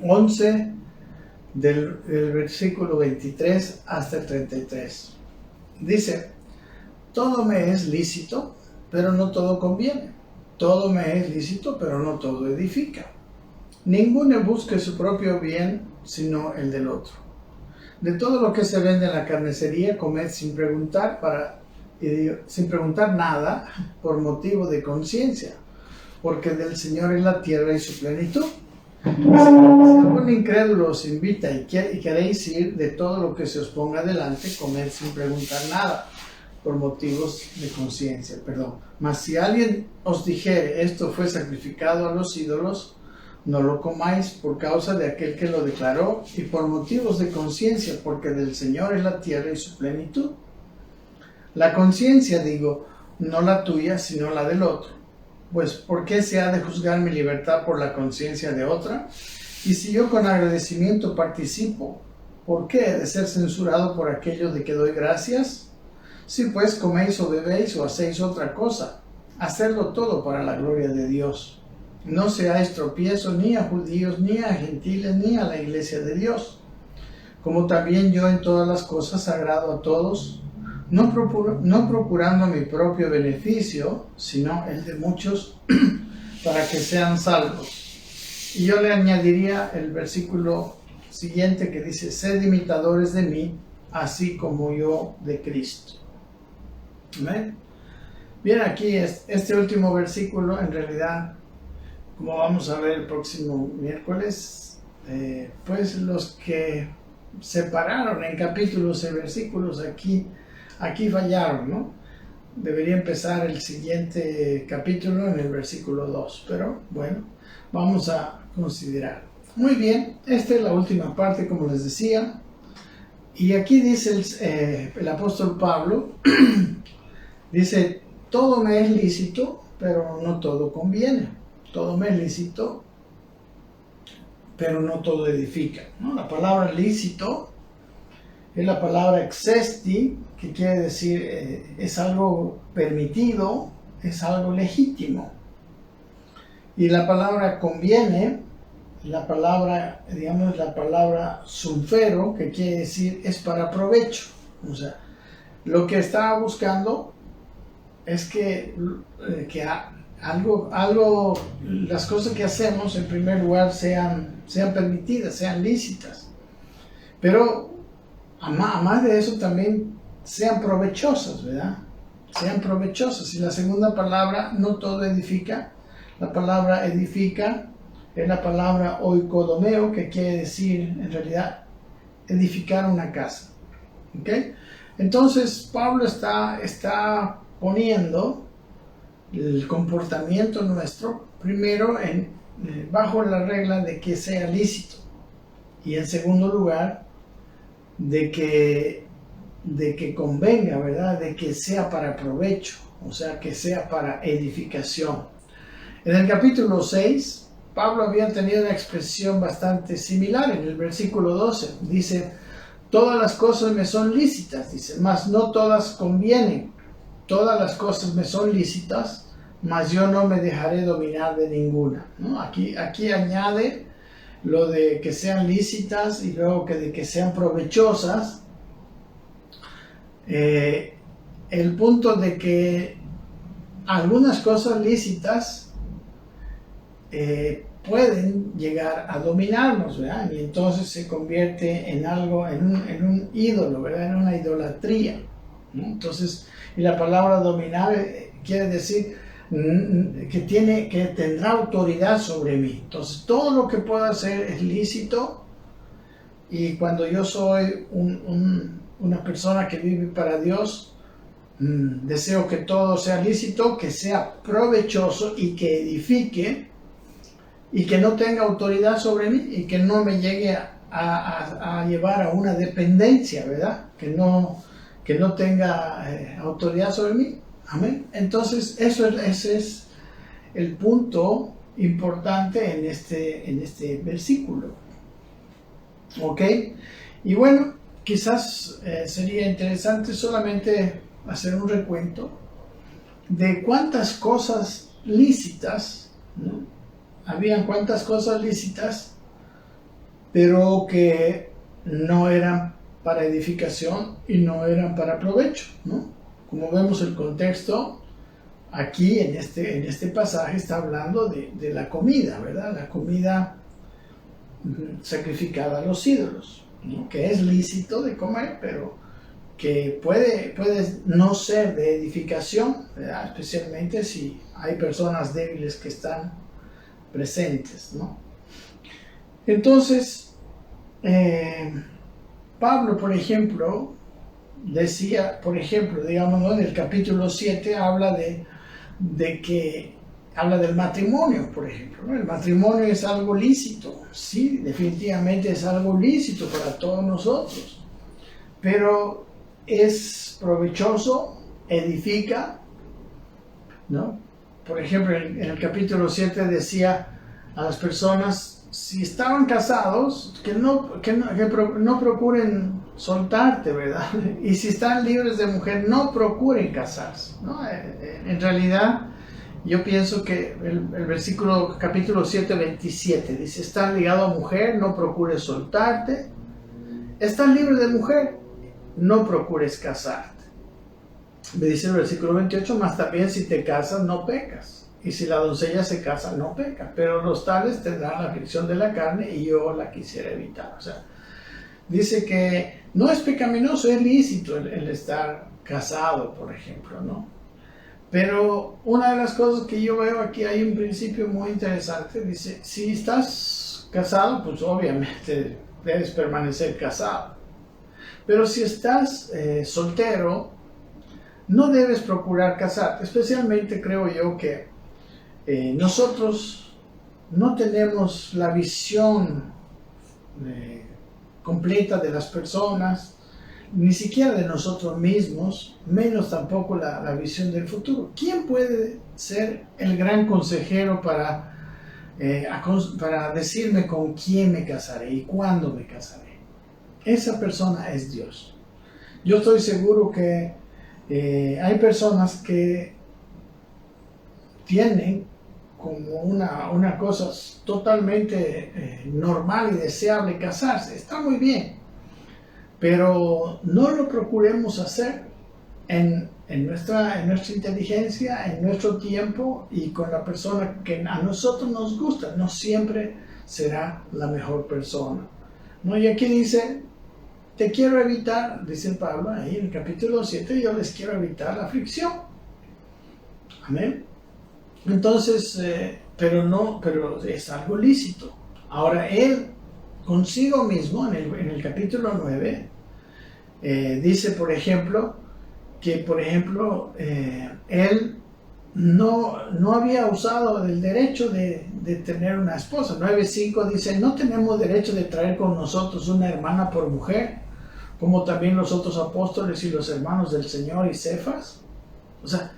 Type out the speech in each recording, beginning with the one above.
11 del versículo 23 hasta el 33. Dice: todo me es lícito, pero no todo conviene. Todo me es lícito, pero no todo edifica. Ninguno busque su propio bien, sino el del otro. De todo lo que se vende en la carnicería, comed sin preguntar nada por motivo de conciencia, porque del Señor es la tierra y su plenitud. Si algún incrédulo os invita y queréis ir, de todo lo que se os ponga delante, comed sin preguntar nada por motivos de conciencia. Mas si alguien os dijere: esto fue sacrificado a los ídolos, no lo comáis por causa de aquel que lo declaró y por motivos de conciencia, porque del Señor es la tierra y su plenitud. La conciencia, digo, no la tuya, sino la del otro. Pues, ¿por qué se ha de juzgar mi libertad por la conciencia de otra? Y si yo con agradecimiento participo, ¿por qué he de ser censurado por aquello de que doy gracias? Si pues coméis o bebéis o hacéis otra cosa, hacedlo todo para la gloria de Dios. No seáis tropiezo ni a judíos, ni a gentiles, ni a la iglesia de Dios. Como también yo en todas las cosas agrado a todos, no procurando mi propio beneficio, sino el de muchos, para que sean salvos. Y yo le añadiría el versículo siguiente que dice: sed imitadores de mí, así como yo de Cristo. ¿Amén? Bien, aquí este último versículo, en realidad, como vamos a ver el próximo miércoles, pues los que separaron en capítulos y versículos aquí fallaron, ¿no? Debería empezar el siguiente capítulo en el versículo 2, pero bueno, vamos a considerar. Muy bien, esta es la última parte, como les decía, y aquí dice el apóstol Pablo, dice: todo me es lícito, pero no todo conviene. Todo me es lícito, pero no todo edifica, ¿no? La palabra lícito es la palabra exesti, que quiere decir es algo permitido, es algo legítimo. Y la palabra conviene, la palabra sulfero, que quiere decir es para provecho. O sea, lo que está buscando es que las cosas que hacemos en primer lugar sean permitidas, sean lícitas, pero además de eso también sean provechosas, ¿verdad? Sean provechosas. Y la segunda palabra, no todo edifica, la palabra edifica es la palabra oikodomeo, que quiere decir en realidad edificar una casa. ¿Ok? Entonces Pablo está poniendo el comportamiento nuestro primero bajo la regla de que sea lícito, y en segundo lugar de que convenga, ¿verdad? De que sea para provecho, o sea, que sea para edificación. En el capítulo 6, Pablo había tenido una expresión bastante similar. En el versículo 12 dice: todas las cosas me son lícitas, dice, mas no todas convienen. Todas las cosas me son lícitas, mas yo no me dejaré dominar de ninguna, ¿no? Aquí añade lo de que sean lícitas y luego de que sean provechosas. El punto de que algunas cosas lícitas pueden llegar a dominarnos, ¿verdad? Y entonces se convierte en algo, en un ídolo, ¿verdad? En una idolatría, ¿no? Entonces, y la palabra dominar quiere decir que tendrá autoridad sobre mí. Entonces, todo lo que puedo hacer es lícito, y cuando yo soy una persona que vive para Dios, deseo que todo sea lícito, que sea provechoso y que edifique, y que no tenga autoridad sobre mí, y que no me llegue a llevar a una dependencia, ¿verdad? Que no tenga autoridad sobre mí. Amén. Entonces, ese es el punto importante en este versículo. ¿Ok? Y bueno, quizás sería interesante solamente hacer un recuento de cuántas cosas lícitas, ¿no? Habían cuántas cosas lícitas pero que no eran para edificación y no eran para provecho, ¿no? Como vemos el contexto, aquí en este pasaje está hablando de la comida, ¿verdad? La comida sacrificada a los ídolos, ¿no? Que es lícito de comer, pero que puede no ser de edificación, ¿verdad? Especialmente si hay personas débiles que están presentes, ¿no? Entonces, Pablo, por ejemplo, decía, por ejemplo, digamos, ¿no? En el capítulo 7 habla habla del matrimonio, por ejemplo, ¿no? El matrimonio es algo lícito, sí, definitivamente es algo lícito para todos nosotros, pero es provechoso, edifica, ¿no? Por ejemplo, en el capítulo 7 decía a las personas, si estaban casados, que no procuren soltarte, ¿verdad? Y si están libres de mujer, no procuren casarse, ¿no? En realidad, yo pienso que el versículo, capítulo 7, 27, dice, estás ligado a mujer, no procures soltarte. Estás libre de mujer, no procures casarte. Me dice el versículo 28, más también si te casas, no pecas. Y si la doncella se casa, no peca. Pero los tales tendrán la aflicción de la carne y yo la quisiera evitar. O sea, dice que no es pecaminoso, es lícito el estar casado, por ejemplo, ¿no? Pero una de las cosas que yo veo aquí, hay un principio muy interesante. Dice, si estás casado, pues obviamente debes permanecer casado. Pero si estás soltero, no debes procurar casarte. Especialmente creo yo que nosotros no tenemos la visión completa de las personas, ni siquiera de nosotros mismos, menos tampoco la visión del futuro. ¿Quién puede ser el gran consejero para decirme con quién me casaré y cuándo me casaré? Esa persona es Dios. Yo estoy seguro que hay personas que tienen como una cosa totalmente normal y deseable casarse. Está muy bien, pero no lo procuremos hacer en nuestra inteligencia, en nuestro tiempo y con la persona que a nosotros nos gusta. No siempre será la mejor persona, ¿no? Y aquí dice, te quiero evitar, dice Pablo ahí en el capítulo 7, yo les quiero evitar la aflicción. Amén. Entonces, pero es algo lícito. Ahora, él consigo mismo, en el capítulo 9, dice, por ejemplo, que, él no había usado el derecho de tener una esposa. 9:5 dice, no tenemos derecho de traer con nosotros una hermana por mujer, como también los otros apóstoles y los hermanos del Señor y Cefas. O sea,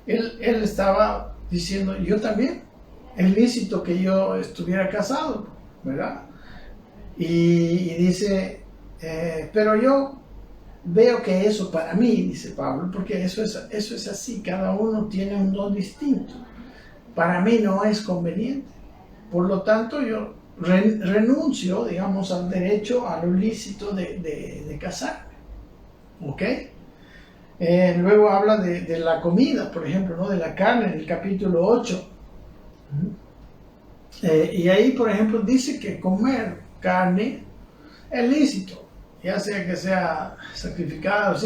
él estaba diciendo, yo también, es lícito que yo estuviera casado, ¿verdad? Y dice, pero yo veo que eso para mí, dice Pablo, porque eso es así, cada uno tiene un don distinto. Para mí no es conveniente. Por lo tanto, yo renuncio, digamos, al derecho, a lo lícito de casarme. ¿Ok? Luego habla de la comida, por ejemplo, ¿no? De la carne, en el capítulo 8. Y ahí, por ejemplo, dice que comer carne es lícito, ya sea que sea sacrificada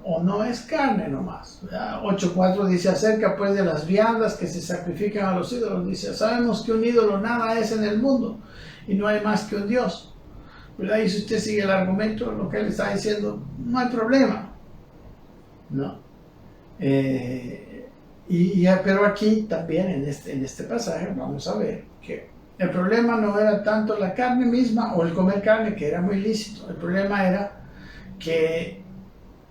o no es carne nomás. 8:4 dice, acerca pues de las viandas que se sacrifican a los ídolos, dice, sabemos que un ídolo nada es en el mundo y no hay más que un Dios, ¿verdad? Y si usted sigue el argumento, lo que él está diciendo, no hay problema, ¿no? Pero aquí también en este pasaje vamos a ver que el problema no era tanto la carne misma o el comer carne, que era muy lícito. El problema era que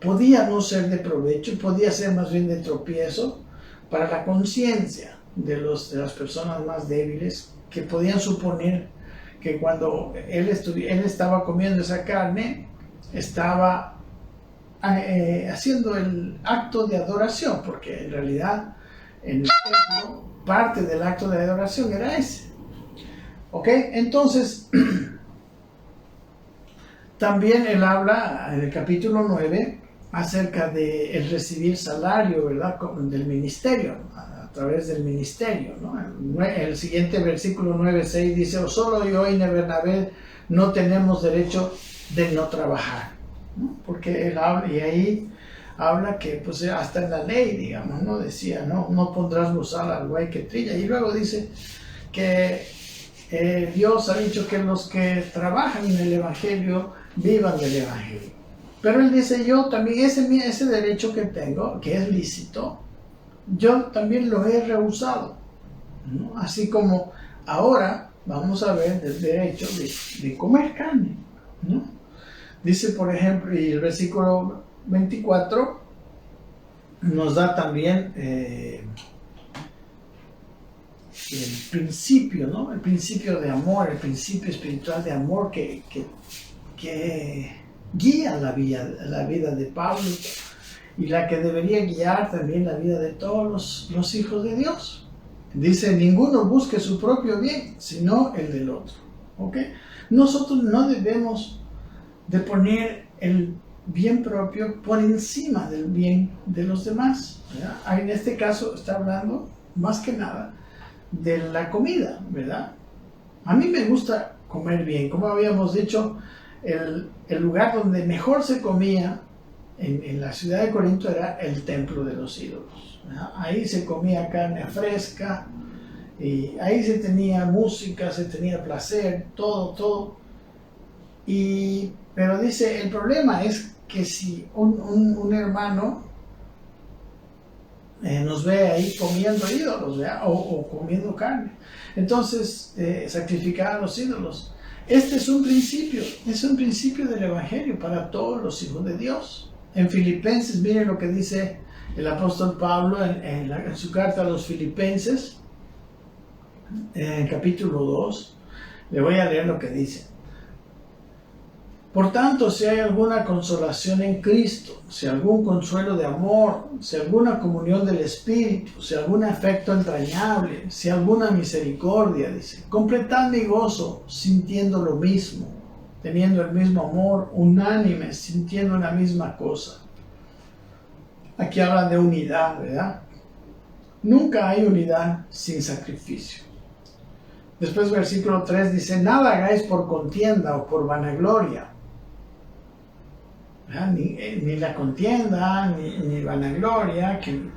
podía no ser de provecho, podía ser más bien de tropiezo para la conciencia de las personas más débiles, que podían suponer que cuando él estaba comiendo esa carne, estaba haciendo el acto de adoración, porque en realidad en el templo parte del acto de adoración era ese. ¿Ok? Entonces También él habla en el capítulo 9 acerca de el recibir salario, ¿verdad? Del ministerio, a través del ministerio, ¿no? El siguiente versículo 9:6 dice: o solo yo y Bernabé no tenemos derecho de no trabajar, ¿no? Porque él habla, y ahí habla que pues hasta en la ley, digamos, ¿no? Decía, no pondrás bozal al buey que trilla. Y luego dice que Dios ha dicho que los que trabajan en el Evangelio vivan del Evangelio. Pero él dice, yo también, ese derecho que tengo, que es lícito, yo también lo he rehusado, ¿no? Así como ahora vamos a ver el derecho de comer carne, ¿no? Dice, por ejemplo, y el versículo 24 nos da también el principio, ¿no? El principio de amor, el principio espiritual de amor que guía la vida de Pablo y la que debería guiar también la vida de todos los hijos de Dios. Dice, ninguno busque su propio bien, sino el del otro. ¿Ok? Nosotros no debemos de poner el bien propio por encima del bien de los demás, ¿verdad? En este caso está hablando más que nada de la comida, ¿verdad? A mí me gusta comer bien. Como habíamos dicho, el lugar donde mejor se comía en la ciudad de Corinto era el templo de los ídolos, ¿verdad? Ahí se comía carne fresca, y ahí se tenía música, se tenía placer, todo. Pero dice, el problema es que si un hermano nos ve ahí comiendo ídolos, ¿verdad? O comiendo carne, entonces sacrificar a los ídolos. Este es un principio del Evangelio para todos los hijos de Dios. En Filipenses, miren lo que dice el apóstol Pablo en su carta a los Filipenses, en el capítulo 2. Le voy a leer lo que dice. Por tanto, si hay alguna consolación en Cristo, si algún consuelo de amor, si alguna comunión del Espíritu, si algún afecto entrañable, si alguna misericordia, dice, completad mi gozo sintiendo lo mismo, teniendo el mismo amor, unánimes, sintiendo una misma cosa. Aquí hablan de unidad, ¿verdad? Nunca hay unidad sin sacrificio. Después versículo 3 dice, nada hagáis por contienda o por vanagloria. Ni la contienda, ni vanagloria, que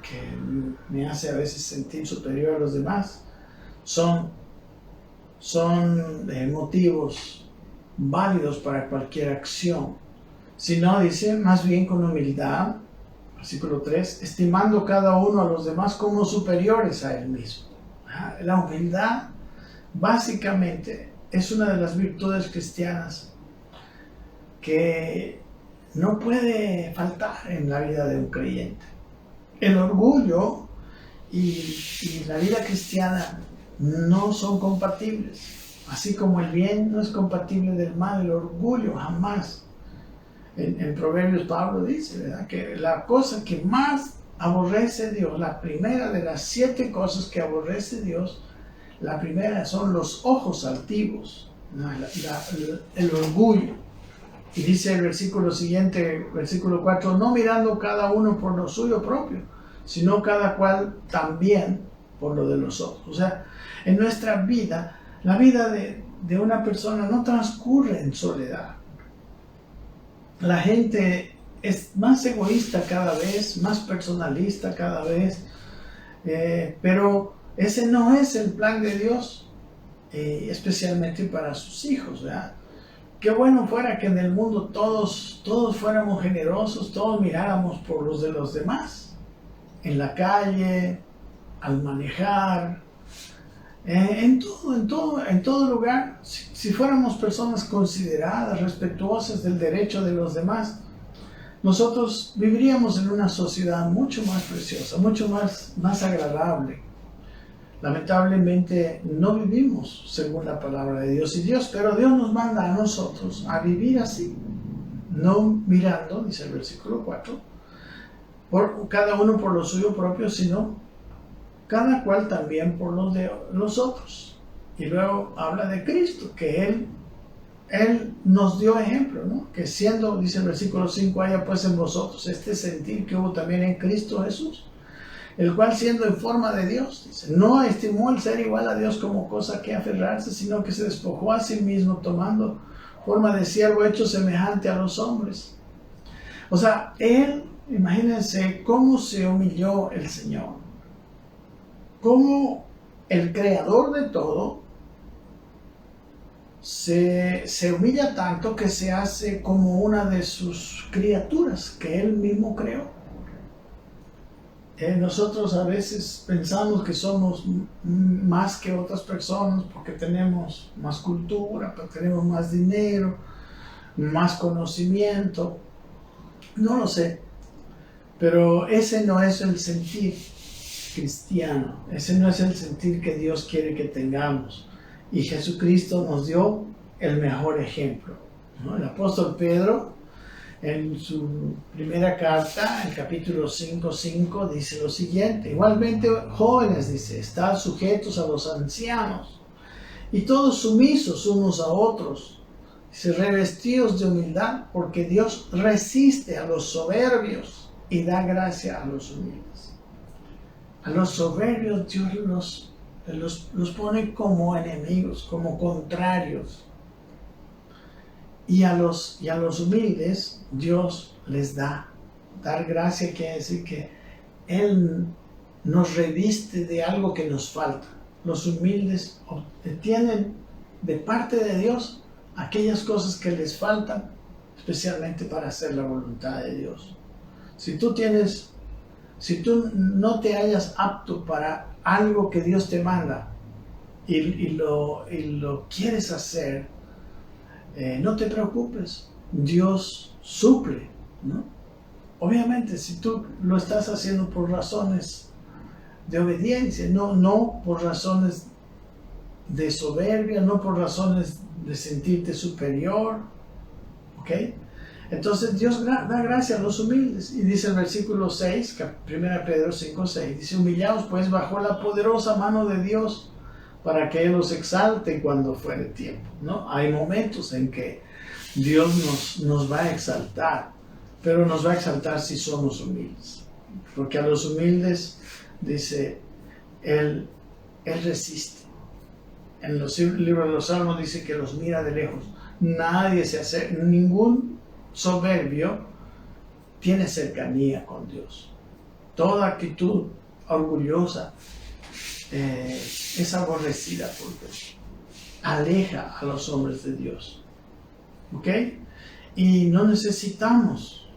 me hace a veces sentir superior a los demás, son motivos válidos para cualquier acción. Sino, dice, más bien con humildad, versículo 3, estimando cada uno a los demás como superiores a él mismo. La humildad, básicamente, es una de las virtudes cristianas que no puede faltar en la vida de un creyente. El orgullo y la vida cristiana no son compatibles. Así como el bien no es compatible del mal, el orgullo jamás. En Proverbios Pablo dice, ¿verdad?, que la cosa que más aborrece Dios, la primera de las 7 cosas que aborrece Dios, la primera son los ojos altivos, ¿no? El orgullo. Y dice el versículo siguiente, versículo 4, no mirando cada uno por lo suyo propio, sino cada cual también por lo de los otros. O sea, en nuestra vida, la vida de una persona no transcurre en soledad. La gente es más egoísta cada vez, más personalista cada vez, pero ese no es el plan de Dios, especialmente para sus hijos, ¿verdad? Qué bueno fuera que en el mundo todos fuéramos generosos, todos miráramos por los de los demás, en la calle, al manejar, en todo lugar. Si fuéramos personas consideradas, respetuosas del derecho de los demás, nosotros viviríamos en una sociedad mucho más preciosa, mucho más agradable. Lamentablemente no vivimos según la palabra de Dios, pero Dios nos manda a nosotros a vivir así, no mirando, dice el versículo 4, por cada uno por lo suyo propio, sino cada cual también por los de los otros. Y luego habla de Cristo, que Él Él nos dio ejemplo, ¿no? Que siendo, dice el versículo 5, haya pues en vosotros este sentir que hubo también en Cristo Jesús, el cual siendo en forma de Dios, dice, no estimó el ser igual a Dios como cosa que aferrarse, sino que se despojó a sí mismo, tomando forma de siervo, hecho semejante a los hombres. O sea, Él, imagínense cómo se humilló el Señor, cómo el creador de todo se humilla tanto que se hace como una de sus criaturas que Él mismo creó. Nosotros a veces pensamos que somos más que otras personas porque tenemos más cultura, porque tenemos más dinero, más conocimiento. No lo sé, pero ese no es el sentir cristiano, ese no es el sentir que Dios quiere que tengamos. Y Jesucristo nos dio el mejor ejemplo, ¿no? El apóstol Pedro, en su primera carta, en capítulo 5:5, dice lo siguiente: igualmente, jóvenes, dice, estad sujetos a los ancianos, y todos sumisos unos a otros. Dice, revestidos de humildad, porque Dios resiste a los soberbios y da gracia a los humildes. A los soberbios Dios los pone como enemigos, como contrarios. Y a los humildes Dios les da. Dar gracia quiere decir que Él nos reviste de algo que nos falta. Los humildes tienen de parte de Dios aquellas cosas que les faltan, especialmente para hacer la voluntad de Dios. Si tú no te hallas apto para algo que Dios te manda y lo quieres hacer, no te preocupes, Dios suple, ¿no? Obviamente, si tú lo estás haciendo por razones de obediencia, no por razones de soberbia, no por razones de sentirte superior, ¿ok? Entonces Dios da gracia a los humildes. Y dice el versículo 6, 1 Pedro 5:6, dice, humillaos pues bajo la poderosa mano de Dios, para que Él los exalte cuando fuere tiempo, ¿no? Hay momentos en que Dios nos va a exaltar, pero nos va a exaltar si somos humildes. Porque a los humildes, dice, Él resiste. En los libros de los Salmos dice que los mira de lejos. Nadie se acerca, ningún soberbio tiene cercanía con Dios. Toda actitud orgullosa es aborrecida por Dios. Aleja a los hombres de Dios. ¿Ok? Y no necesitamos,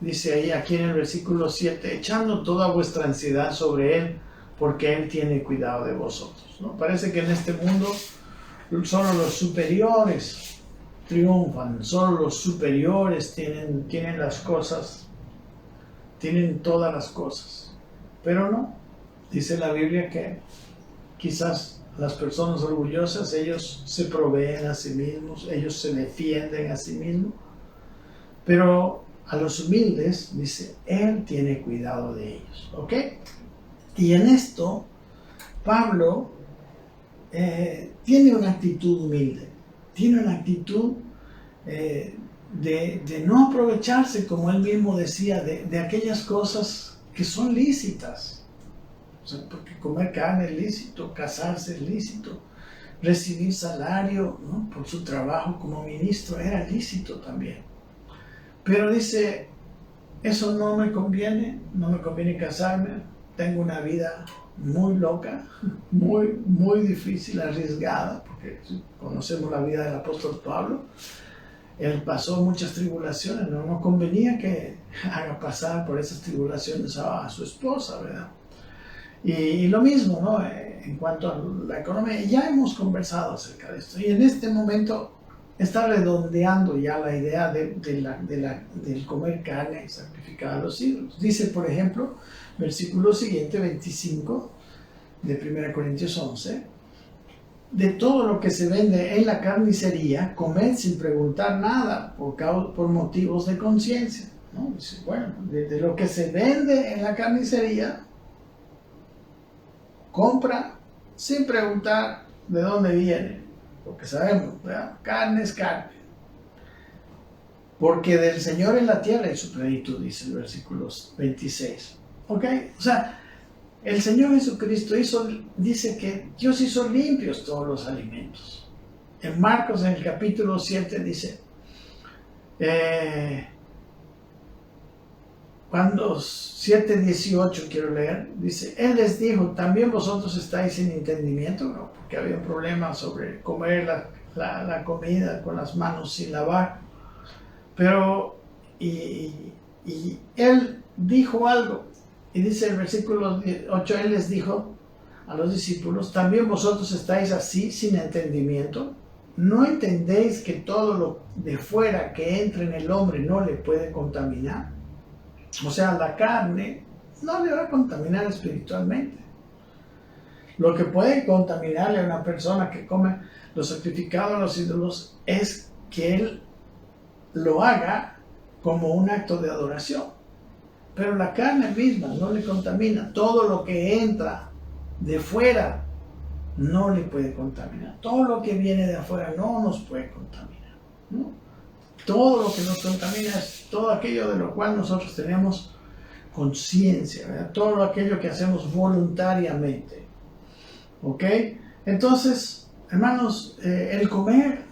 dice ahí aquí en el versículo 7, echando toda vuestra ansiedad sobre Él, porque Él tiene cuidado de vosotros, ¿no? Parece que en este mundo solo los superiores triunfan, solo los superiores tienen las cosas, tienen todas las cosas, pero no. Dice la Biblia que quizás las personas orgullosas, ellos se proveen a sí mismos, ellos se defienden a sí mismos, pero a los humildes, dice, Él tiene cuidado de ellos, ¿ok? Y en esto, Pablo tiene una actitud humilde, tiene una actitud de no aprovecharse, como él mismo decía, de aquellas cosas que son lícitas. O sea, porque comer carne es lícito, casarse es lícito, recibir salario, ¿no?, por su trabajo como ministro era lícito también. Pero dice, eso no me conviene casarme, tengo una vida muy loca, muy difícil, arriesgada, porque conocemos la vida del apóstol Pablo. Él pasó muchas tribulaciones, no convenía que haga pasar por esas tribulaciones a su esposa, ¿verdad? Y lo mismo, ¿no?, en cuanto a la economía, ya hemos conversado acerca de esto, y en este momento está redondeando ya la idea del comer carne sacrificada a los ídolos. Dice, por ejemplo, versículo siguiente, 25, de 1 Corintios 11, de todo lo que se vende en la carnicería, comed sin preguntar nada por motivos de conciencia, ¿no? Dice, bueno, de lo que se vende en la carnicería, compra sin preguntar de dónde viene, porque sabemos, ¿verdad? Carne es carne. Porque del Señor en la tierra y su plenitud, dice el versículo 26. ¿Ok? O sea, el Señor Jesucristo dice que Dios hizo limpios todos los alimentos. En Marcos, en el capítulo 7, dice, cuando 7:18 quiero leer, dice, Él les dijo, ¿también vosotros estáis sin entendimiento? No, porque había un problema sobre comer la comida con las manos sin lavar. Pero, y Él dijo algo, y dice el versículo 8, Él les dijo a los discípulos, ¿también vosotros estáis así sin entendimiento? ¿No entendéis que todo lo de fuera que entra en el hombre no le puede contaminar? O sea, la carne no le va a contaminar espiritualmente. Lo que puede contaminarle a una persona que come lo sacrificado a los ídolos es que él lo haga como un acto de adoración. Pero la carne misma no le contamina. Todo lo que entra de fuera no le puede contaminar. Todo lo que viene de afuera no nos puede contaminar, ¿no? Todo lo que nos contamina es todo aquello de lo cual nosotros tenemos conciencia, ¿verdad? Todo aquello que hacemos voluntariamente. ¿Ok? Entonces, hermanos, el comer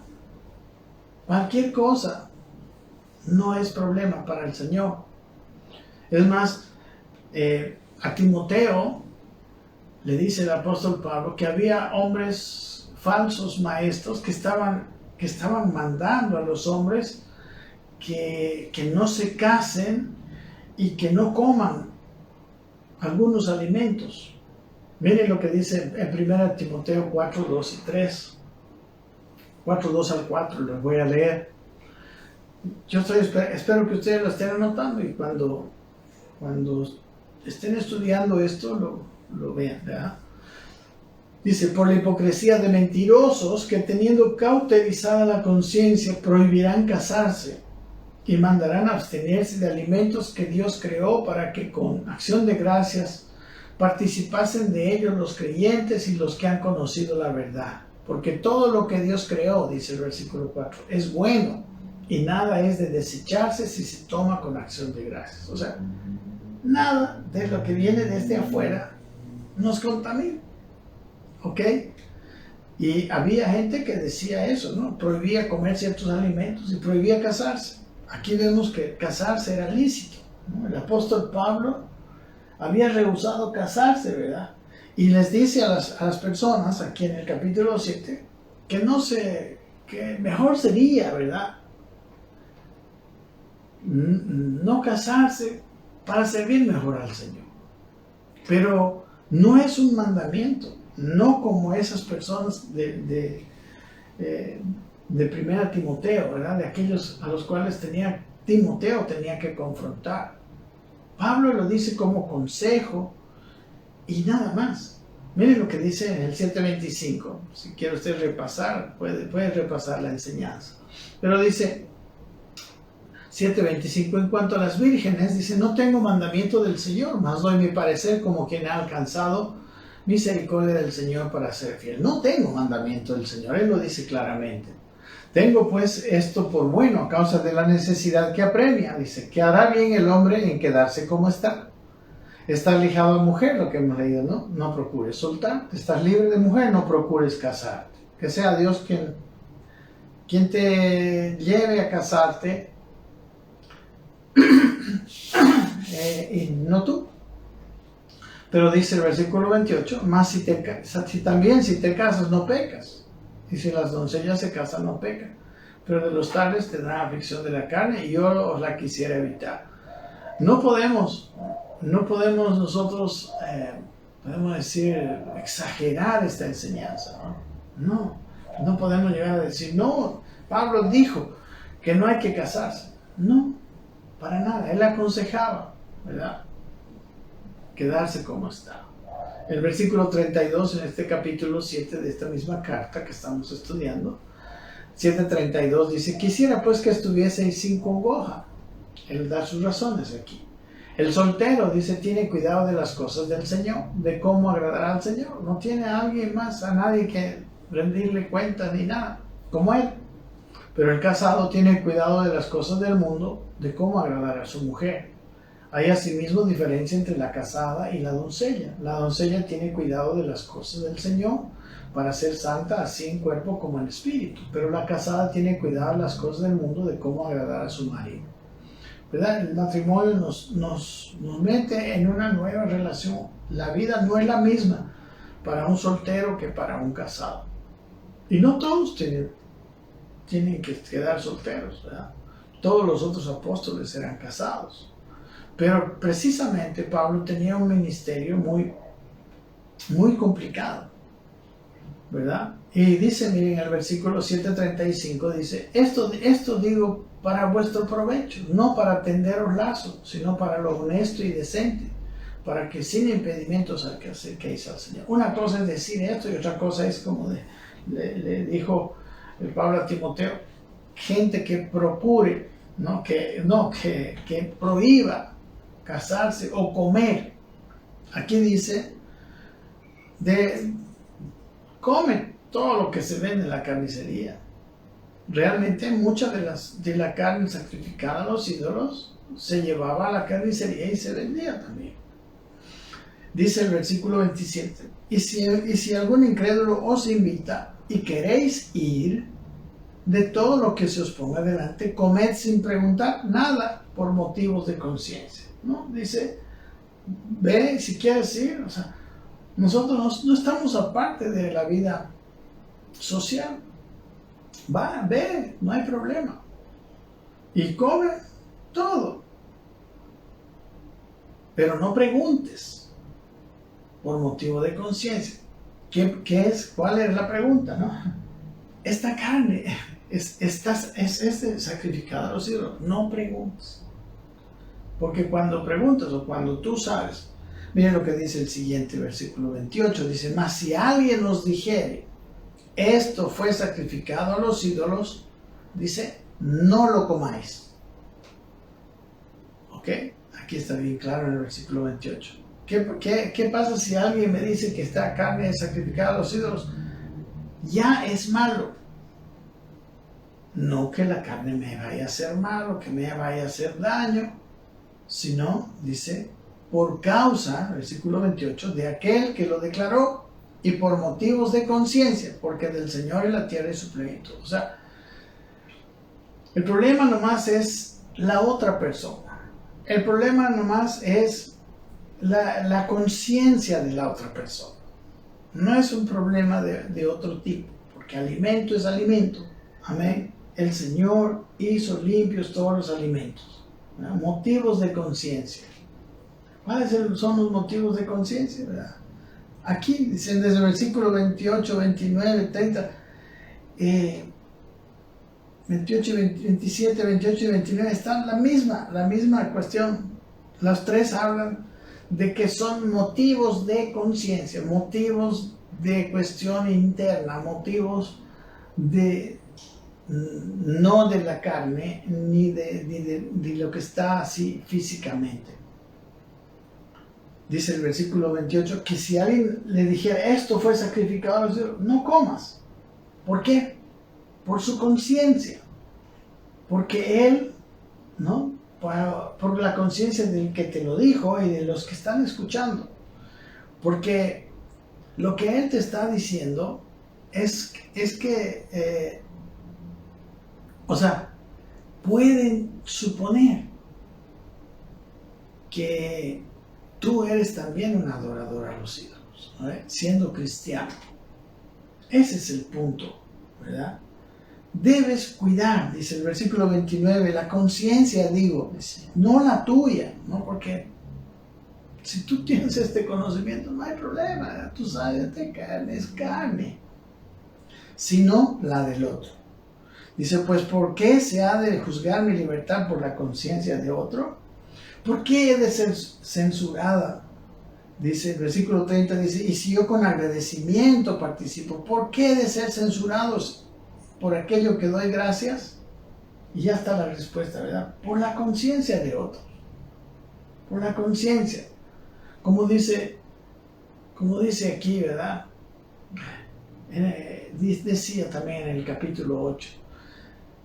cualquier cosa no es problema para el Señor. Es más, a Timoteo le dice el apóstol Pablo que había hombres falsos maestros que estaban mandando a los hombres que no se casen y que no coman algunos alimentos. Miren lo que dice en 1 Timoteo 4, 2 y 3. 4, 2 al 4, les voy a leer. Yo espero que ustedes lo estén anotando y cuando estén estudiando esto lo vean, ¿verdad? Dice, por la hipocresía de mentirosos que teniendo cauterizada la conciencia prohibirán casarse y mandarán abstenerse de alimentos que Dios creó para que con acción de gracias participasen de ellos los creyentes y los que han conocido la verdad. Porque todo lo que Dios creó, dice el versículo 4, es bueno y nada es de desecharse si se toma con acción de gracias. O sea, nada de lo que viene desde afuera nos contamina. ¿Ok? Y había gente que decía eso, ¿no? Prohibía comer ciertos alimentos y prohibía casarse. Aquí vemos que casarse era lícito, ¿no? El apóstol Pablo había rehusado casarse, ¿verdad? Y les dice a las personas, aquí en el capítulo 7, que mejor sería, ¿verdad? No casarse para servir mejor al Señor. Pero no es un mandamiento, no como esas personas de 1 Timoteo, ¿verdad? De aquellos a los cuales Timoteo tenía que confrontar. Pablo lo dice como consejo y nada más. Miren lo que dice en el 7:25. Si quiere usted repasar, puede repasar la enseñanza. Pero dice 7:25, en cuanto a las vírgenes, dice, no tengo mandamiento del Señor, mas doy mi parecer como quien ha alcanzado misericordia del Señor para ser fiel. No tengo mandamiento del Señor, Él lo dice claramente. Tengo pues esto por bueno a causa de la necesidad que apremia. Dice, que hará bien el hombre en quedarse como está. Estás ligado a mujer, lo que hemos leído, ¿no? No procures soltarte. Estás libre de mujer, no procures casarte. Que sea Dios quien te lleve a casarte y no tú. Pero dice el versículo 28, más si te casas no pecas. Y si las doncellas se casan no pecan. Pero de los tales tendrán aflicción de la carne y yo os la quisiera evitar. No podemos nosotros, podemos decir, exagerar esta enseñanza, ¿no? No podemos llegar a decir, no, Pablo dijo que no hay que casarse. No, para nada. Él aconsejaba, ¿verdad? Quedarse como está. El versículo 32 en este capítulo 7 de esta misma carta que estamos estudiando, 7:32 dice, quisiera pues que estuvieseis sin congoja. Él da sus razones aquí. El soltero, dice, tiene cuidado de las cosas del Señor, de cómo agradar al Señor. No tiene a alguien más, a nadie rendirle cuenta ni nada, como él. Pero el casado tiene cuidado de las cosas del mundo, de cómo agradar a su mujer. Hay asimismo diferencia entre la casada y la doncella. La doncella tiene cuidado de las cosas del Señor para ser santa así en cuerpo como en espíritu. Pero la casada tiene cuidado de las cosas del mundo, de cómo agradar a su marido. ¿Verdad? El matrimonio nos mete en una nueva relación. La vida no es la misma para un soltero que para un casado. Y no todos tienen que quedar solteros, ¿verdad? Todos los otros apóstoles eran casados. Pero precisamente Pablo tenía un ministerio muy, muy complicado, ¿verdad? Y dice, miren, el versículo 7:35 dice, esto digo para vuestro provecho, no para tenderos lazo, sino para lo honesto y decente, para que sin impedimentos acerquéis al Señor. Una cosa es decir esto y otra cosa es como le dijo el Pablo a Timoteo, gente que procure, que prohíba casarse o comer. Aquí dice, come todo lo que se vende en la carnicería. Realmente mucha de la carne sacrificada a los ídolos se llevaba a la carnicería y se vendía también. Dice el versículo 27, y si algún incrédulo os invita y queréis ir, de todo lo que se os ponga delante, comed sin preguntar nada por motivos de conciencia, ¿no? Dice, ve si quieres ir, o sea, nosotros no estamos aparte de la vida social. Ve, no hay problema. Y come todo. Pero no preguntes por motivo de conciencia. ¿Cuál es la pregunta, no? Esta carne es sacrificada a los ídolos. No preguntes. Porque cuando preguntas o cuando tú sabes, miren lo que dice el siguiente versículo 28, dice, mas si alguien nos dijere, esto fue sacrificado a los ídolos, dice, no lo comáis. ¿Ok? Aquí está bien claro en el versículo 28. ¿Qué pasa si alguien me dice que esta carne es sacrificada a los ídolos? Ya es malo. No que la carne me vaya a hacer mal o que me vaya a hacer daño, sino, dice, por causa, versículo 28, de aquel que lo declaró y por motivos de conciencia, porque del Señor es la tierra y su plenitud. O sea, el problema nomás es la otra persona. El problema nomás es la conciencia de la otra persona. No es un problema de otro tipo, porque alimento es alimento. Amén. El Señor hizo limpios todos los alimentos. ¿Verdad? Motivos de conciencia. ¿Cuáles son los motivos de conciencia? ¿Verdad? Aquí dicen desde el versículo 28, 29, 30, 28, 27, 28 y 29 están la misma cuestión. Los tres hablan de que son motivos de conciencia, motivos de cuestión interna, motivos de no de la carne ni de lo que está así físicamente. Dice el versículo 28 que si alguien le dijera esto fue sacrificado, no comas. ¿Por qué? Por su conciencia. Porque él, ¿no? Por la conciencia del que te lo dijo y de los que están escuchando. Porque lo que él te está diciendo es que, o sea, pueden suponer que tú eres también un adorador a los ídolos, ¿no? Siendo cristiano. Ese es el punto, ¿verdad? Debes cuidar, dice el versículo 29, la conciencia, digo, no la tuya, ¿no? Porque si tú tienes este conocimiento, no hay problema, tú sabes de carne, es carne, sino la del otro. Dice, pues, ¿por qué se ha de juzgar mi libertad por la conciencia de otro? ¿Por qué he de ser censurada? Dice el versículo 30, dice, y si yo con agradecimiento participo, ¿por qué he de ser censurados por aquello que doy gracias? Y ya está la respuesta, ¿verdad? Por la conciencia de otro. Por la conciencia. Como dice aquí, ¿verdad? decía también en el capítulo 8,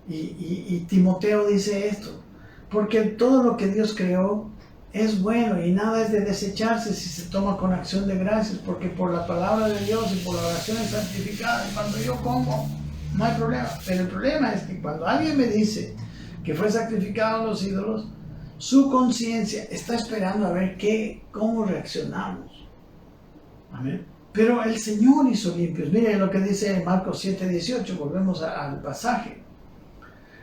y Timoteo dice esto, porque todo lo que Dios creó es bueno y nada es de desecharse si se toma con acción de gracias, porque por la palabra de Dios y por la oración es santificada, y cuando yo como, no hay problema. Pero el problema es que cuando alguien me dice que fue sacrificado a los ídolos, su conciencia está esperando a ver cómo reaccionamos. Amén. Pero el Señor hizo limpios. Miren lo que dice Marcos 7:18, volvemos al pasaje.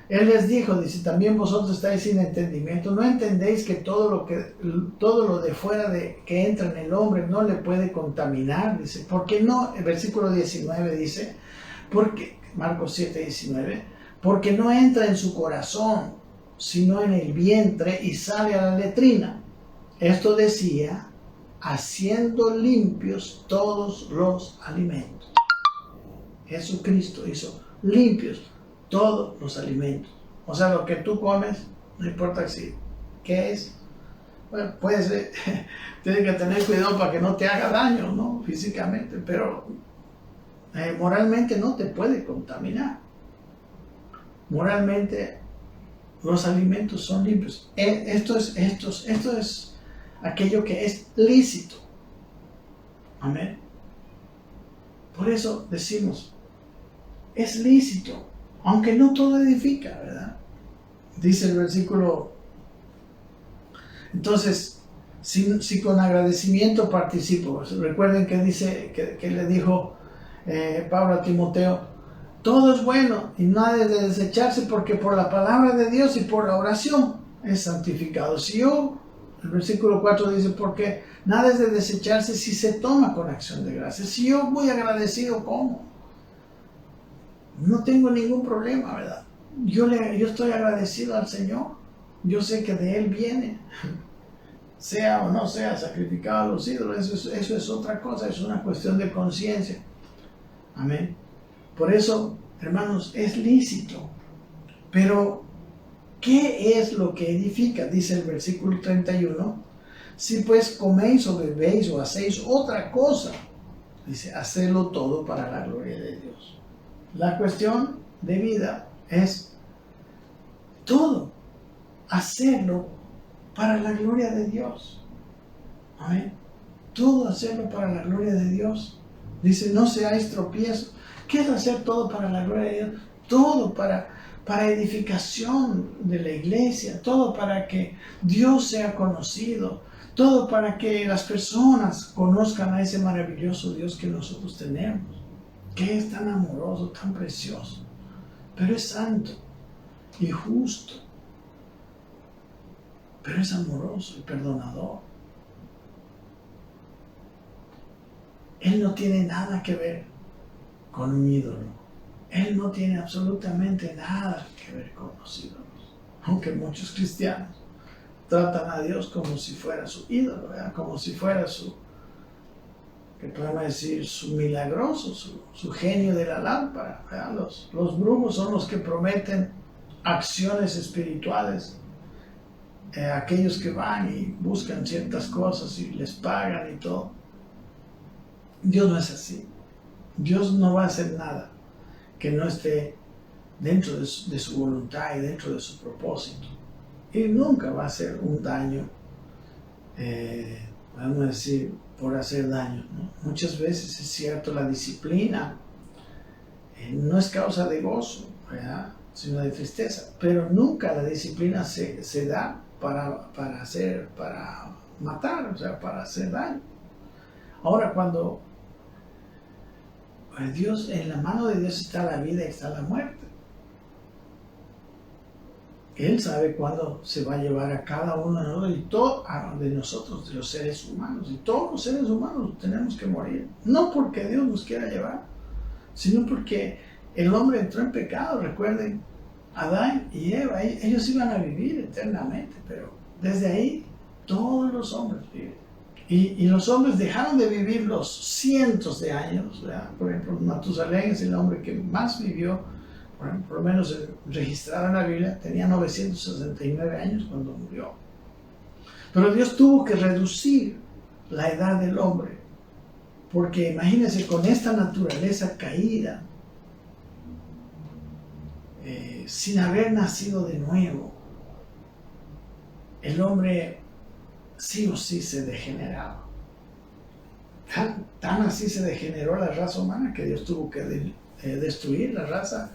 Él les dijo, dice, también vosotros estáis sin entendimiento, ¿no entendéis que todo lo de fuera que entra en el hombre no le puede contaminar? Dice, porque no, el versículo 19 dice, Marcos 7:19, porque no entra en su corazón, sino en el vientre y sale a la letrina. Esto decía, haciendo limpios todos los alimentos. Jesucristo hizo limpios todos los alimentos. O sea, lo que tú comes, no importa qué es. Bueno, puede ser, tienes que tener cuidado para que no te haga daño, ¿no? Físicamente, pero moralmente no te puede contaminar. Moralmente los alimentos son limpios. Esto es aquello que es lícito. Amén. Por eso decimos, es lícito, aunque no todo edifica, ¿verdad? Dice el versículo. Entonces, si con agradecimiento participo. Recuerden que dice que le dijo Pablo a Timoteo, todo es bueno y nada es de desecharse, porque por la palabra de Dios y por la oración es santificado. El versículo 4 dice, porque nada es de desecharse si se toma con acción de gracias. Si yo muy agradecido como, no tengo ningún problema, ¿verdad? Yo estoy agradecido al Señor. Yo sé que de Él viene. Sea o no sea sacrificado a los ídolos, eso es otra cosa, es una cuestión de conciencia. Amén. Por eso, hermanos, es lícito. Pero, ¿qué es lo que edifica? Dice el versículo 31. Si pues coméis o bebéis o hacéis otra cosa, dice, hacedlo todo para la gloria de Dios. La cuestión de vida es todo, hacerlo para la gloria de Dios. Amén. Todo hacerlo para la gloria de Dios. Dice, no seáis tropiezos. ¿Qué es hacer todo para la gloria de Dios? Todo para edificación de la iglesia, todo para que Dios sea conocido, todo para que las personas conozcan a ese maravilloso Dios que nosotros tenemos, que es tan amoroso, tan precioso, pero es santo y justo, pero es amoroso y perdonador. Él no tiene nada que ver con un ídolo. Él no tiene absolutamente nada que ver con los ídolos. Aunque muchos cristianos tratan a Dios como si fuera su ídolo, ¿verdad? Como si fuera que podemos decir, su milagroso, su genio de la lámpara, ¿verdad? Los brujos son los que prometen acciones espirituales. Aquellos que van y buscan ciertas cosas y les pagan y todo. Dios no es así. Dios no va a hacer nada que no esté dentro de su voluntad y dentro de su propósito. Y nunca va a hacer un daño, vamos a decir, por hacer daño, ¿no? Muchas veces es cierto, la disciplina no es causa de gozo, ¿verdad? Sino de tristeza, pero nunca la disciplina se da para matar, o sea, para hacer daño. Ahora, cuando Dios, en la mano de Dios está la vida y está la muerte. Él sabe cuándo se va a llevar a cada uno de nosotros, de los seres humanos. Y todos los seres humanos tenemos que morir. No porque Dios nos quiera llevar, sino porque el hombre entró en pecado. Recuerden, Adán y Eva, ellos iban a vivir eternamente, pero desde ahí todos los hombres viven. Y los hombres dejaron de vivir los cientos de años, ¿verdad? Por ejemplo, Matusalén es el hombre que más vivió, por lo menos registrado en la Biblia, tenía 969 años cuando murió. Pero Dios tuvo que reducir la edad del hombre Porque imagínense, con esta naturaleza caída, sin haber nacido de nuevo, el hombre sí o sí se degeneraba. Tan así se degeneró la raza humana que Dios tuvo que destruir la raza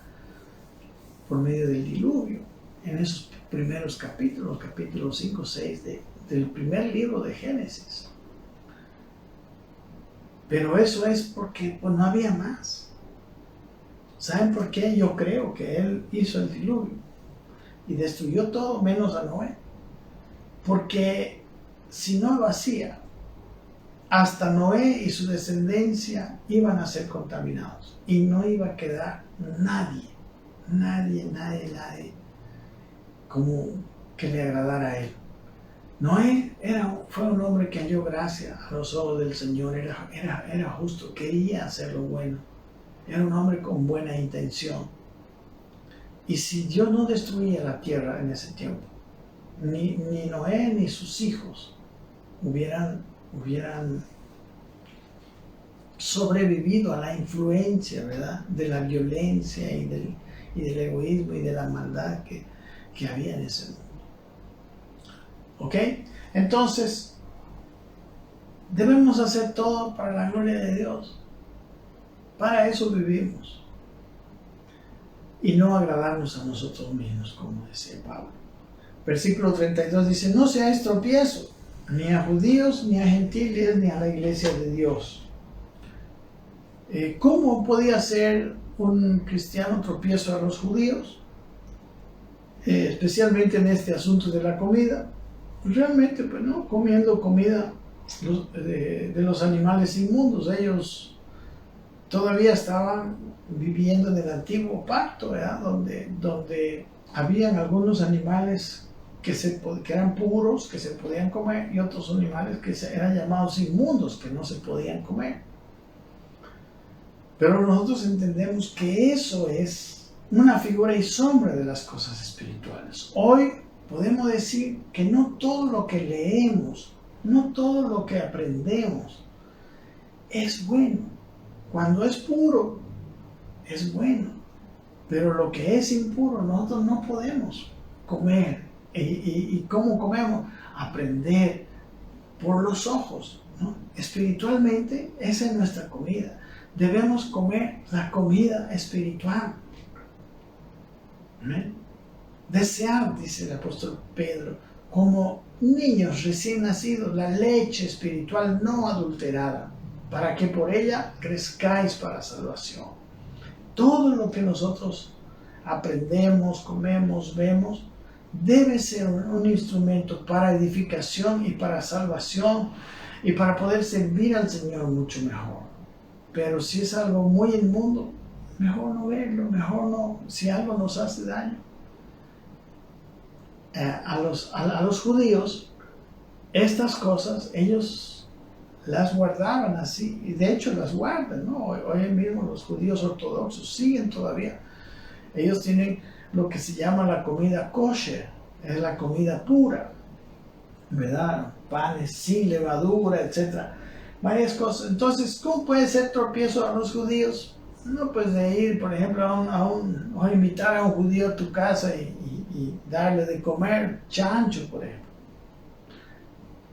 por medio del diluvio. En esos primeros capítulos 5, 6 del primer libro de Génesis. Pero eso es porque pues, no había más. ¿Saben por qué? Yo creo que Él hizo el diluvio y destruyó todo menos a Noé. Porque si no lo hacía, hasta Noé y su descendencia iban a ser contaminados y no iba a quedar nadie como que le agradara a Él. Noé fue un hombre que halló gracia a los ojos del Señor, era justo, quería hacer lo bueno, era un hombre con buena intención. Y si Dios no destruía la tierra en ese tiempo, ni Noé ni sus hijos hubieran sobrevivido a la influencia, ¿verdad?, de la violencia y del egoísmo y de la maldad que había en ese mundo. ¿Ok? Entonces, debemos hacer todo para la gloria de Dios. Para eso vivimos. Y no agradarnos a nosotros mismos, como decía Pablo. Versículo 32 dice, no seáis tropiezo, ni a judíos, ni a gentiles, ni a la iglesia de Dios. ¿Cómo podía ser un cristiano tropiezo a los judíos? Especialmente en este asunto de la comida. Realmente, pues no, comiendo comida de los animales inmundos. Ellos todavía estaban viviendo en el antiguo pacto, ¿verdad? Donde habían algunos animales que eran puros, que se podían comer, y otros animales que eran llamados inmundos, que no se podían comer. Pero nosotros entendemos que eso es una figura y sombra de las cosas espirituales. Hoy podemos decir que no todo lo que leemos, no todo lo que aprendemos es bueno. Cuando es puro, es bueno. Pero lo que es impuro, nosotros no podemos comer. ¿Y cómo comemos? Aprender por los ojos, ¿no? Espiritualmente, esa es nuestra comida. Debemos comer la comida espiritual. ¿Amén? Desear, dice el apóstol Pedro, como niños recién nacidos, la leche espiritual no adulterada, para que por ella crezcáis para salvación. Todo lo que nosotros aprendemos, comemos, vemos, debe ser un instrumento para edificación y para salvación y para poder servir al Señor mucho mejor. Pero si es algo muy inmundo, mejor no verlo, mejor no, si algo nos hace daño. A los judíos, estas cosas, ellos las guardaban así, y de hecho las guardan, ¿no? Hoy mismo los judíos ortodoxos siguen todavía. Ellos tienen lo que se llama la comida kosher, es la comida pura, ¿verdad? Panes sin levadura, etc. Varias cosas. Entonces, ¿cómo puede ser tropiezo a los judíos? No, pues de ir, por ejemplo, a invitar a un judío a tu casa y darle de comer chancho, por ejemplo.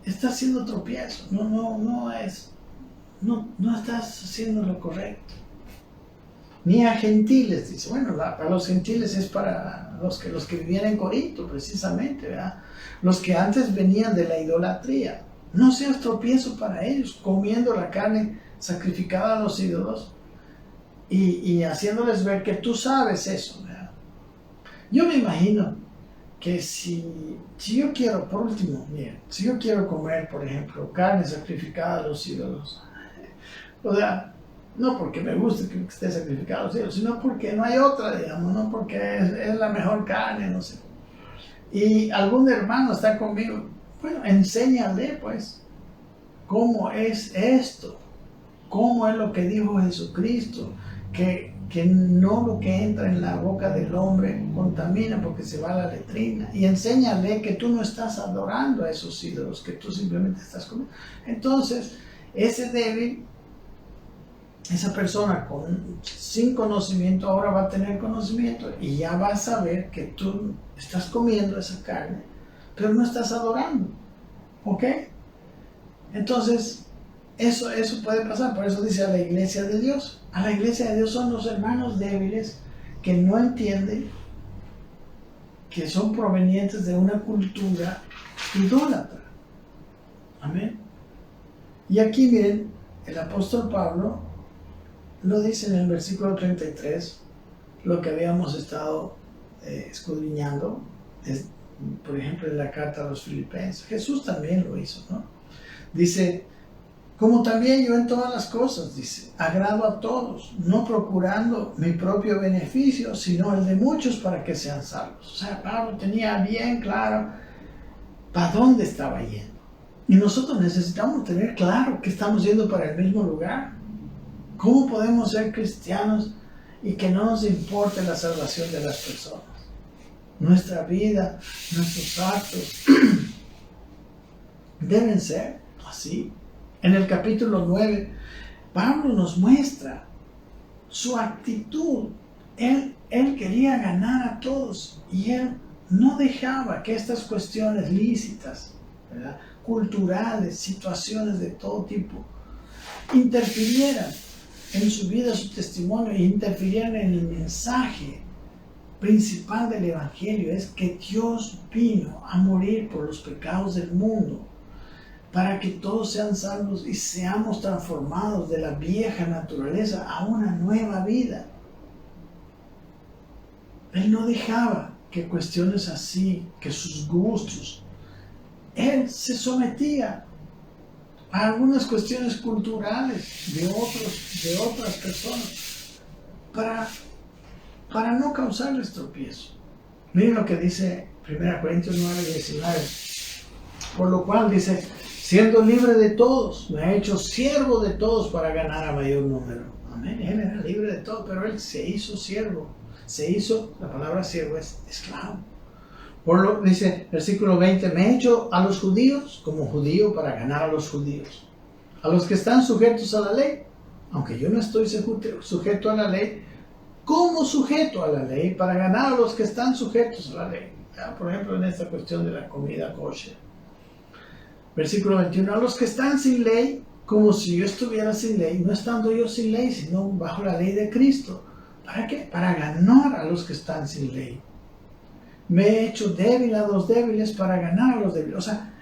Estás haciendo tropiezo, no estás haciendo lo correcto. Ni a gentiles, dice. Bueno, para los gentiles es para los que vivían en Corinto, precisamente, ¿verdad? Los que antes venían de la idolatría. No seas tropiezo para ellos, comiendo la carne sacrificada a los ídolos y haciéndoles ver que tú sabes eso, ¿verdad? Yo me imagino que si yo quiero, por último, miren, si yo quiero comer, por ejemplo, carne sacrificada a los ídolos, o sea, no porque me guste que esté sacrificado a los ídolos, sino porque no hay otra, digamos, no porque es la mejor carne, no sé. Y algún hermano está conmigo, bueno, enséñale, pues, cómo es esto, cómo es lo que dijo Jesucristo, que no lo que entra en la boca del hombre contamina porque se va a la letrina, y enséñale que tú no estás adorando a esos ídolos, que tú simplemente estás comiendo. Entonces, ese débil esa persona sin conocimiento ahora va a tener conocimiento y ya va a saber que tú estás comiendo esa carne, pero no estás adorando. ¿Ok? Entonces, eso puede pasar. Por eso dice a la iglesia de Dios. A la iglesia de Dios son los hermanos débiles que no entienden que son provenientes de una cultura idólatra. Amén. Y aquí miren, el apóstol Pablo lo dice en el versículo 33, lo que habíamos estado escudriñando, por ejemplo, en la carta a los Filipenses. Jesús también lo hizo, ¿no? Dice, como también yo en todas las cosas, dice, agrado a todos, no procurando mi propio beneficio, sino el de muchos para que sean salvos. O sea, Pablo tenía bien claro para dónde estaba yendo. Y nosotros necesitamos tener claro que estamos yendo para el mismo lugar. ¿Cómo podemos ser cristianos y que no nos importe la salvación de las personas? Nuestra vida, nuestros actos deben ser así. En el capítulo 9, Pablo nos muestra su actitud. Él quería ganar a todos y él no dejaba que estas cuestiones lícitas, ¿verdad?, culturales, situaciones de todo tipo, interfirieran en su vida, su testimonio, e interfirieran en el mensaje principal del Evangelio. Es que Dios vino a morir por los pecados del mundo para que todos sean salvos y seamos transformados de la vieja naturaleza a una nueva vida. Él no dejaba que cuestiones así, que sus gustos, él se sometía a algunas cuestiones culturales de otras personas para no causarles tropiezo. Miren lo que dice 1 Corintios 9:19. Por lo cual dice, siendo libre de todos, me ha hecho siervo de todos para ganar a mayor número. Amén. Él era libre de todos, pero él se hizo siervo. La palabra siervo es esclavo. Dice versículo 20, me he hecho a los judíos como judío para ganar a los judíos. A los que están sujetos a la ley, aunque yo no estoy sujeto a la ley, como sujeto a la ley para ganar a los que están sujetos a la ley. Por ejemplo, en esta cuestión de la comida kosher. Versículo 21, a los que están sin ley, como si yo estuviera sin ley, no estando yo sin ley, sino bajo la ley de Cristo. ¿Para qué? Para ganar a los que están sin ley. Me he hecho débil a los débiles para ganar a los débiles. O sea,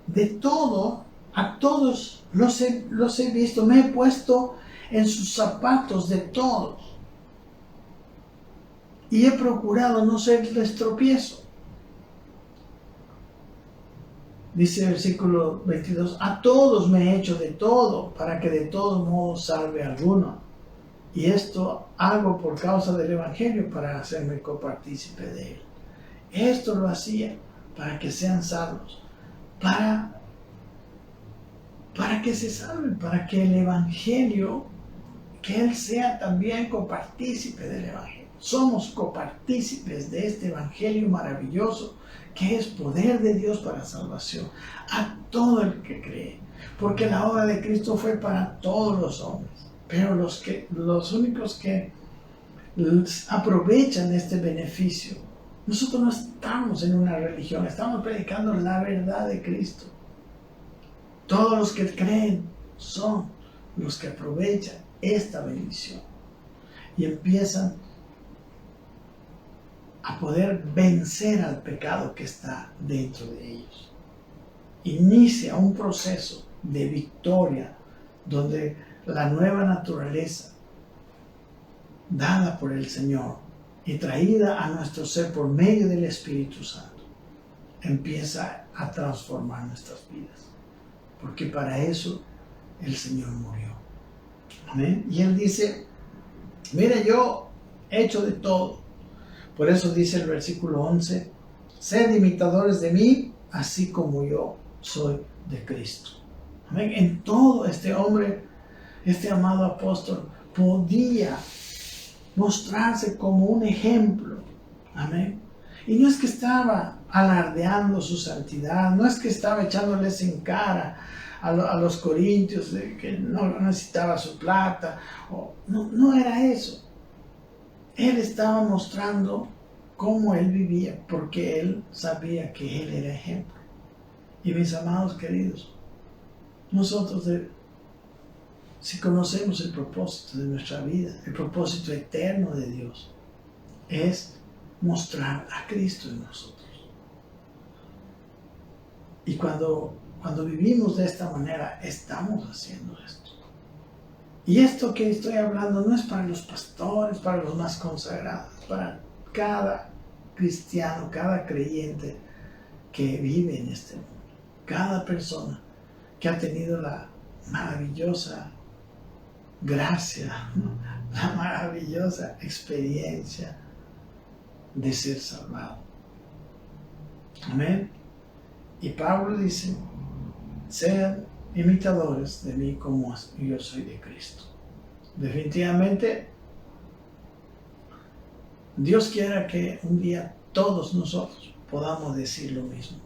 de todo, a todos los he visto, me he puesto en sus zapatos de todos. Y he procurado no serles tropiezo. Dice el versículo 22, a todos me he hecho de todo, para que de todos modos salve a alguno. Y esto hago por causa del Evangelio, para hacerme copartícipe de él. Esto lo hacía para que sean salvos, para que se salven, para que el Evangelio, que él sea también copartícipe del Evangelio. Somos copartícipes de este Evangelio maravilloso, que es poder de Dios para salvación a todo el que cree, porque la obra de Cristo fue para todos los hombres, pero los únicos que aprovechan este beneficio, nosotros no estamos en una religión, estamos predicando la verdad de Cristo. Todos los que creen son los que aprovechan esta bendición y empiezan a poder vencer al pecado que está dentro de ellos. Inicia un proceso de victoria donde la nueva naturaleza dada por el Señor y traída a nuestro ser por medio del Espíritu Santo empieza a transformar nuestras vidas, porque para eso el Señor murió. Amén. Y Él dice, mire, yo he hecho de todo. Por eso dice el versículo 11, sed imitadores de mí, así como yo soy de Cristo. Amén. En todo este hombre, este amado apóstol, podía mostrarse como un ejemplo. Amén. Y no es que estaba alardeando su santidad, no es que estaba echándoles en cara a los corintios de que no necesitaba su plata. No era eso. Él estaba mostrando cómo él vivía, porque él sabía que él era ejemplo. Y mis amados queridos, nosotros si conocemos el propósito de nuestra vida, el propósito eterno de Dios, es mostrar a Cristo en nosotros. Y cuando vivimos de esta manera, estamos haciendo esto. Y esto que estoy hablando no es para los pastores, para los más consagrados, para cada cristiano, cada creyente que vive en este mundo. Cada persona que ha tenido la maravillosa gracia, la maravillosa experiencia de ser salvado. Amén. Y Pablo dice, sean imitadores de mí como yo soy de Cristo. Definitivamente, Dios quiera que un día todos nosotros podamos decir lo mismo.